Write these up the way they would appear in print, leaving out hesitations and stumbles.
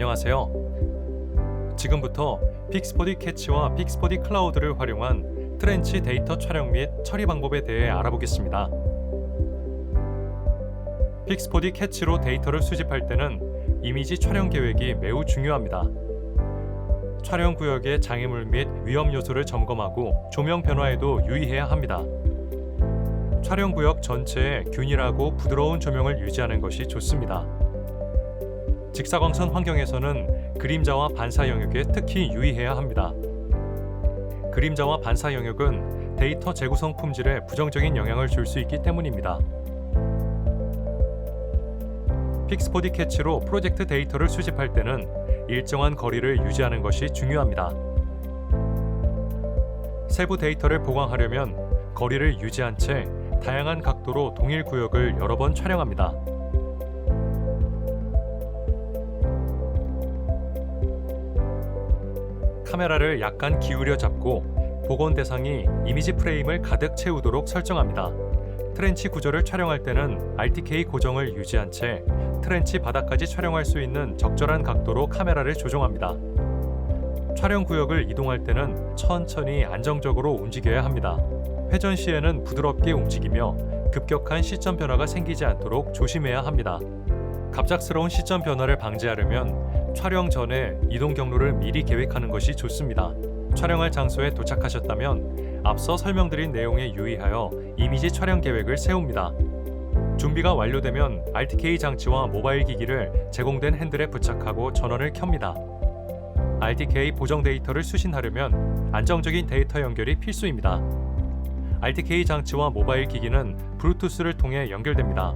안녕하세요. 지금부터 픽스포디 캐치와 픽스포디 클라우드를 활용한 트렌치 데이터 촬영 및 처리 방법에 대해 알아보겠습니다. 픽스포디 캐치로 데이터를 수집할 때는 이미지 촬영 계획이 매우 중요합니다. 촬영 구역의 장애물 및 위험 요소를 점검하고 조명 변화에도 유의해야 합니다. 촬영 구역 전체에 균일하고 부드러운 조명을 유지하는 것이 좋습니다. 직사광선 환경에서는 그림자와 반사 영역에 특히 유의해야 합니다. 그림자와 반사 영역은 데이터 재구성 품질에 부정적인 영향을 줄 수 있기 때문입니다. 픽스포디 캐치로 프로젝트 데이터를 수집할 때는 일정한 거리를 유지하는 것이 중요합니다. 세부 데이터를 보강하려면 거리를 유지한 채 다양한 각도로 동일 구역을 여러 번 촬영합니다. 카메라를 약간 기울여 잡고 복원 대상이 이미지 프레임을 가득 채우도록 설정합니다. 트렌치 구조를 촬영할 때는 RTK 고정을 유지한 채 트렌치 바닥까지 촬영할 수 있는 적절한 각도로 카메라를 조종합니다. 촬영 구역을 이동할 때는 천천히 안정적으로 움직여야 합니다. 회전 시에는 부드럽게 움직이며 급격한 시점 변화가 생기지 않도록 조심해야 합니다. 갑작스러운 시점 변화를 방지하려면 촬영 전에 이동 경로를 미리 계획하는 것이 좋습니다. 촬영할 장소에 도착하셨다면 앞서 설명드린 내용에 유의하여 이미지 촬영 계획을 세웁니다. 준비가 완료되면 RTK 장치와 모바일 기기를 제공된 핸들에 부착하고 전원을 켭니다. RTK 보정 데이터를 수신하려면 안정적인 데이터 연결이 필수입니다. RTK 장치와 모바일 기기는 블루투스를 통해 연결됩니다.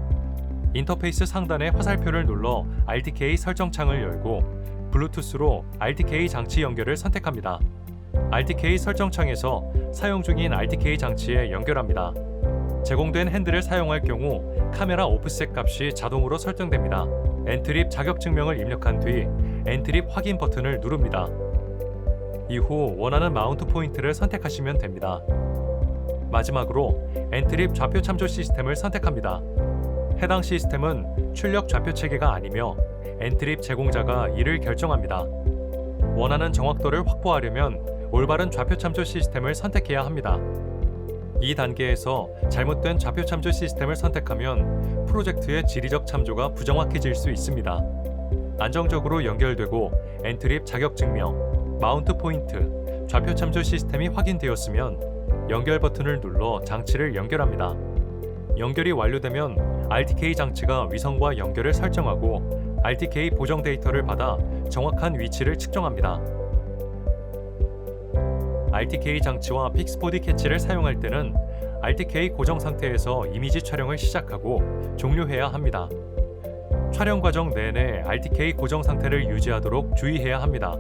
인터페이스 상단의 화살표를 눌러 RTK 설정 창을 열고 블루투스로 RTK 장치 연결을 선택합니다. RTK 설정 창에서 사용 중인 RTK 장치에 연결합니다. 제공된 핸들을 사용할 경우 카메라 오프셋 값이 자동으로 설정됩니다. 엔트립 자격증명을 입력한 뒤 엔트립 확인 버튼을 누릅니다. 이후 원하는 마운트 포인트를 선택하시면 됩니다. 마지막으로 엔트립 좌표 참조 시스템을 선택합니다. 해당 시스템은 출력 좌표 체계가 아니며 엔트립 제공자가 이를 결정합니다. 원하는 정확도를 확보하려면 올바른 좌표 참조 시스템을 선택해야 합니다. 이 단계에서 잘못된 좌표 참조 시스템을 선택하면 프로젝트의 지리적 참조가 부정확해질 수 있습니다. 안정적으로 연결되고 엔트립 자격증명, 마운트 포인트, 좌표 참조 시스템이 확인되었으면 연결 버튼을 눌러 장치를 연결합니다. 연결이 완료되면 RTK 장치가 위성과 연결을 설정하고 RTK 보정 데이터를 받아 정확한 위치를 측정합니다. RTK 장치와 픽스포디 캐치를 사용할 때는 RTK 고정 상태에서 이미지 촬영을 시작하고 종료해야 합니다. 촬영 과정 내내 RTK 고정 상태를 유지하도록 주의해야 합니다.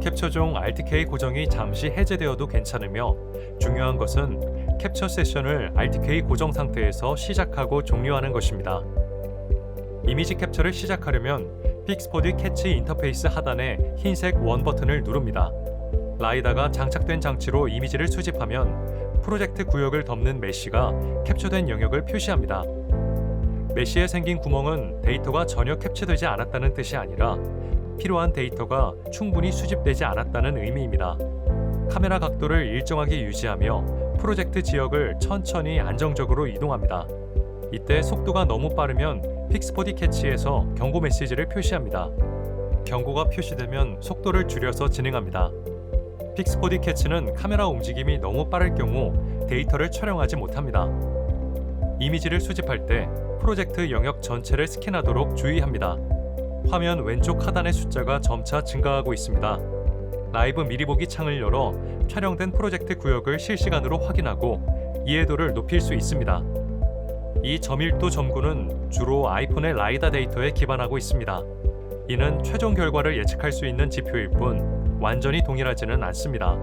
캡처 중 RTK 고정이 잠시 해제되어도 괜찮으며 중요한 것은 캡처 세션을 RTK 고정 상태에서 시작하고 종료하는 것입니다. 이미지 캡처를 시작하려면 픽스포디 캐치 인터페이스 하단의 흰색 원 버튼을 누릅니다. 라이다가 장착된 장치로 이미지를 수집하면 프로젝트 구역을 덮는 메쉬가 캡처된 영역을 표시합니다. 메쉬에 생긴 구멍은 데이터가 전혀 캡처되지 않았다는 뜻이 아니라 필요한 데이터가 충분히 수집되지 않았다는 의미입니다. 카메라 각도를 일정하게 유지하며 프로젝트 지역을 천천히 안정적으로 이동합니다. 이때 속도가 너무 빠르면 픽스포디 캐치에서 경고 메시지를 표시합니다. 경고가 표시되면 속도를 줄여서 진행합니다. 픽스포디 캐치는 카메라 움직임이 너무 빠를 경우 데이터를 촬영하지 못합니다. 이미지를 수집할 때 프로젝트 영역 전체를 스캔하도록 주의합니다. 화면 왼쪽 하단의 숫자가 점차 증가하고 있습니다. 라이브 미리 보기 창을 열어 촬영된 프로젝트 구역을 실시간으로 확인하고 이해도를 높일 수 있습니다. 이 점일도 점구는 주로 아이폰의 라이다 데이터에 기반하고 있습니다. 이는 최종 결과를 예측할 수 있는 지표일 뿐 완전히 동일하지는 않습니다.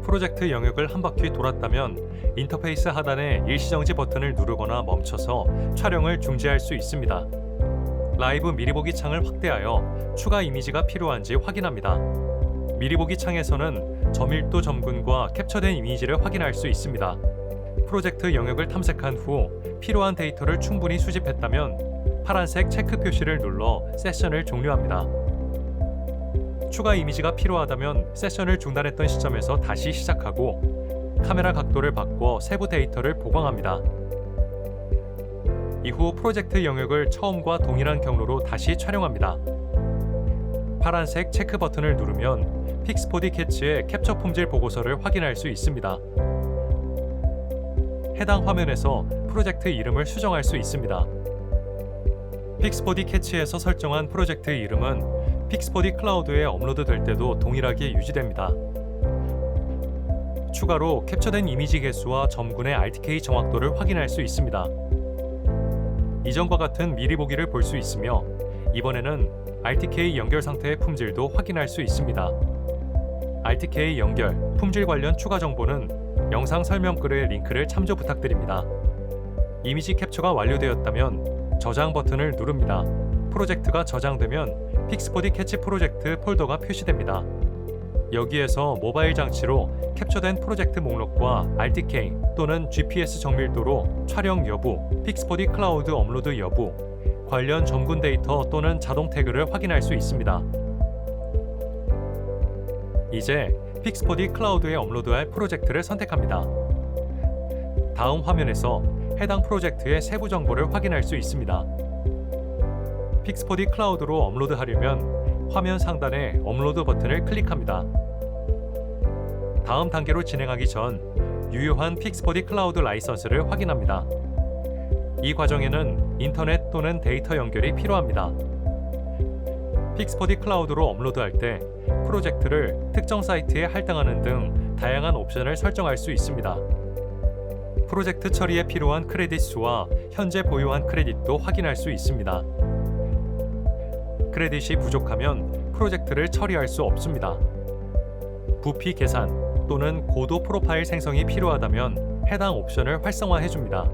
프로젝트 영역을 한 바퀴 돌았다면 인터페이스 하단의 일시정지 버튼을 누르거나 멈춰서 촬영을 중지할 수 있습니다. 라이브 미리 보기 창을 확대하여 추가 이미지가 필요한지 확인합니다. 미리 보기 창에서는 점일도 점군과 캡처된 이미지를 확인할 수 있습니다. 프로젝트 영역을 탐색한 후 필요한 데이터를 충분히 수집했다면 파란색 체크 표시를 눌러 세션을 종료합니다. 추가 이미지가 필요하다면 세션을 중단했던 시점에서 다시 시작하고 카메라 각도를 바꿔 세부 데이터를 보강합니다. 이후 프로젝트 영역을 처음과 동일한 경로로 다시 촬영합니다. 파란색 체크 버튼을 누르면 픽스포디 캐치의 캡처 품질 보고서를 확인할 수 있습니다. 해당 화면에서 프로젝트 이름을 수정할 수 있습니다. 픽스포디 캐치에서 설정한 프로젝트 이름은 픽스포디 클라우드에 업로드될 때도 동일하게 유지됩니다. 추가로 캡처된 이미지 개수와 점군의 RTK 정확도를 확인할 수 있습니다. 이전과 같은 미리 보기를 볼 수 있으며 이번에는 RTK 연결 상태의 품질도 확인할 수 있습니다. RTK 연결, 품질 관련 추가 정보는 영상 설명글의 링크를 참조 부탁드립니다. 이미지 캡처가 완료되었다면 저장 버튼을 누릅니다. 프로젝트가 저장되면 픽스포디 캐치 프로젝트 폴더가 표시됩니다. 여기에서 모바일 장치로 캡처된 프로젝트 목록과 RTK 또는 GPS 정밀도로 촬영 여부, 픽스포디 클라우드 업로드 여부, 관련 점군 데이터 또는 자동 태그를 확인할 수 있습니다. 이제 픽스포디 클라우드에 업로드할 프로젝트를 선택합니다. 다음 화면에서 해당 프로젝트의 세부 정보를 확인할 수 있습니다. 픽스포디 클라우드로 업로드하려면 화면 상단의 업로드 버튼을 클릭합니다. 다음 단계로 진행하기 전 유효한 픽스포디 클라우드 라이선스를 확인합니다. 이 과정에는 인터넷 또는 데이터 연결이 필요합니다. 픽스포디 클라우드로 업로드할 때 프로젝트를 특정 사이트에 할당하는 등 다양한 옵션을 설정할 수 있습니다. 프로젝트 처리에 필요한 크레딧 수와 현재 보유한 크레딧도 확인할 수 있습니다. 크레딧이 부족하면 프로젝트를 처리할 수 없습니다. 부피 계산 또는 고도 프로파일 생성이 필요하다면 해당 옵션을 활성화해줍니다.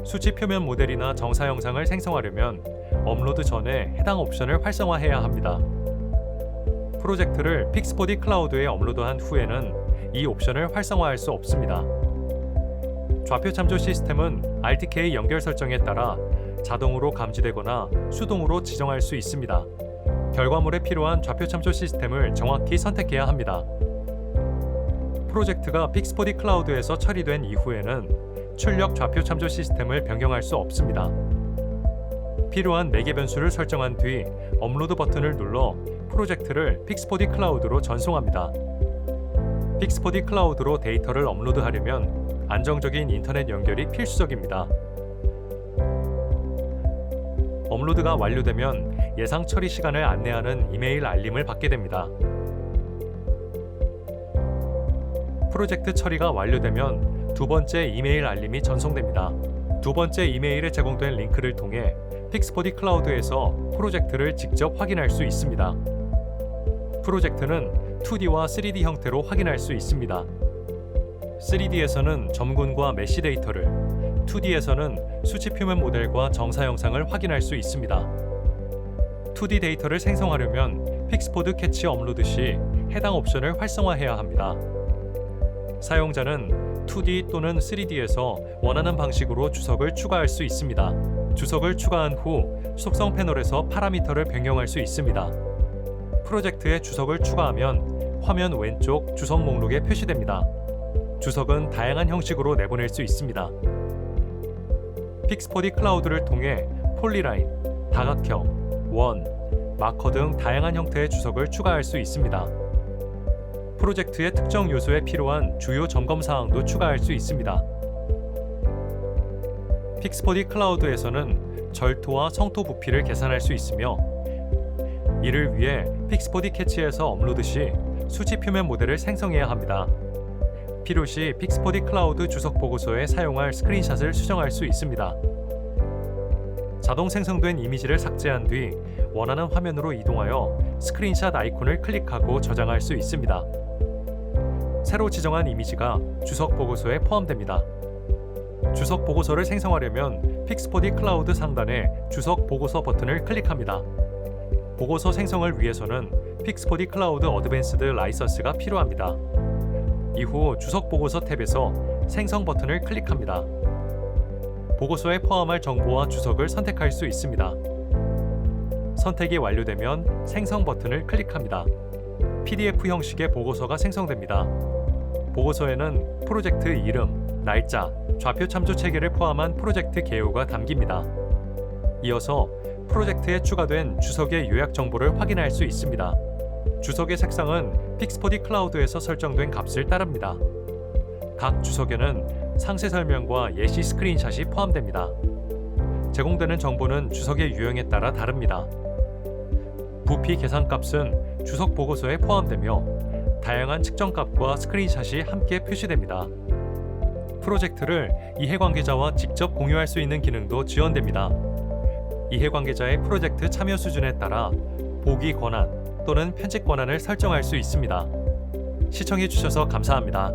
수치 표면 모델이나 정사 영상을 생성하려면 업로드 전에 해당 옵션을 활성화해야 합니다. 프로젝트를 픽스포디 클라우드에 업로드한 후에는 이 옵션을 활성화할 수 없습니다. 좌표 참조 시스템은 RTK 연결 설정에 따라 자동으로 감지되거나 수동으로 지정할 수 있습니다. 결과물에 필요한 좌표 참조 시스템을 정확히 선택해야 합니다. 프로젝트가 픽스포디 클라우드에서 처리된 이후에는 출력 좌표 참조 시스템을 변경할 수 없습니다. 필요한 매개 변수를 설정한 뒤 업로드 버튼을 눌러 프로젝트를 픽스포디 클라우드로 전송합니다. 픽스포디 클라우드로 데이터를 업로드하려면 안정적인 인터넷 연결이 필수적입니다. 업로드가 완료되면 예상 처리 시간을 안내하는 이메일 알림을 받게 됩니다. 프로젝트 처리가 완료되면 두 번째 이메일 알림이 전송됩니다. 두 번째 이메일에 제공된 링크를 통해 픽스포디 클라우드에서 프로젝트를 직접 확인할 수 있습니다. 프로젝트는 2D와 3D 형태로 확인할 수 있습니다. 3D에서는 점군과 메시 데이터를, 2D에서는 수치 표면 모델과 정사 영상을 확인할 수 있습니다. 2D 데이터를 생성하려면 픽스포디 캐치 업로드 시 해당 옵션을 활성화해야 합니다. 사용자는 2D 또는 3D에서 원하는 방식으로 주석을 추가할 수 있습니다. 주석을 추가한 후 속성 패널에서 파라미터를 변경할 수 있습니다. 프로젝트에 주석을 추가하면 화면 왼쪽 주석 목록에 표시됩니다. 주석은 다양한 형식으로 내보낼 수 있습니다. 픽스포디 클라우드를 통해 폴리라인, 다각형, 원, 마커 등 다양한 형태의 주석을 추가할 수 있습니다. 프로젝트의 특정 요소에 필요한 주요 점검 사항도 추가할 수 있습니다. 픽스포디 클라우드에서는 절토와 성토 부피를 계산할 수 있으며 이를 위해 픽스포디 캐치에서 업로드 시 수치 표면 모델을 생성해야 합니다. 필요시 픽스포디 클라우드 주석 보고서에 사용할 스크린샷을 수정할 수 있습니다. 자동 생성된 이미지를 삭제한 뒤 원하는 화면으로 이동하여 스크린샷 아이콘을 클릭하고 저장할 수 있습니다. 새로 지정한 이미지가 주석 보고서에 포함됩니다. 주석 보고서를 생성하려면 픽스포디 클라우드 상단의 주석 보고서 버튼을 클릭합니다. 보고서 생성을 위해서는 픽스포디 클라우드 어드밴스드 라이선스가 필요합니다. 이후 주석 보고서 탭에서 생성 버튼을 클릭합니다. 보고서에 포함할 정보와 주석을 선택할 수 있습니다. 선택이 완료되면 생성 버튼을 클릭합니다. PDF 형식의 보고서가 생성됩니다. 보고서에는 프로젝트 이름, 날짜, 좌표 참조 체계를 포함한 프로젝트 개요가 담깁니다. 이어서 프로젝트에 추가된 주석의 요약 정보를 확인할 수 있습니다. 주석의 색상은 픽스포디 클라우드에서 설정된 값을 따릅니다. 각 주석에는 상세 설명과 예시 스크린샷이 포함됩니다. 제공되는 정보는 주석의 유형에 따라 다릅니다. 부피 계산값은 주석 보고서에 포함되며 다양한 측정값과 스크린샷이 함께 표시됩니다. 프로젝트를 이해관계자와 직접 공유할 수 있는 기능도 지원됩니다. 이해관계자의 프로젝트 참여 수준에 따라 보기 권한 또는 편집 권한을 설정할 수 있습니다. 시청해 주셔서 감사합니다.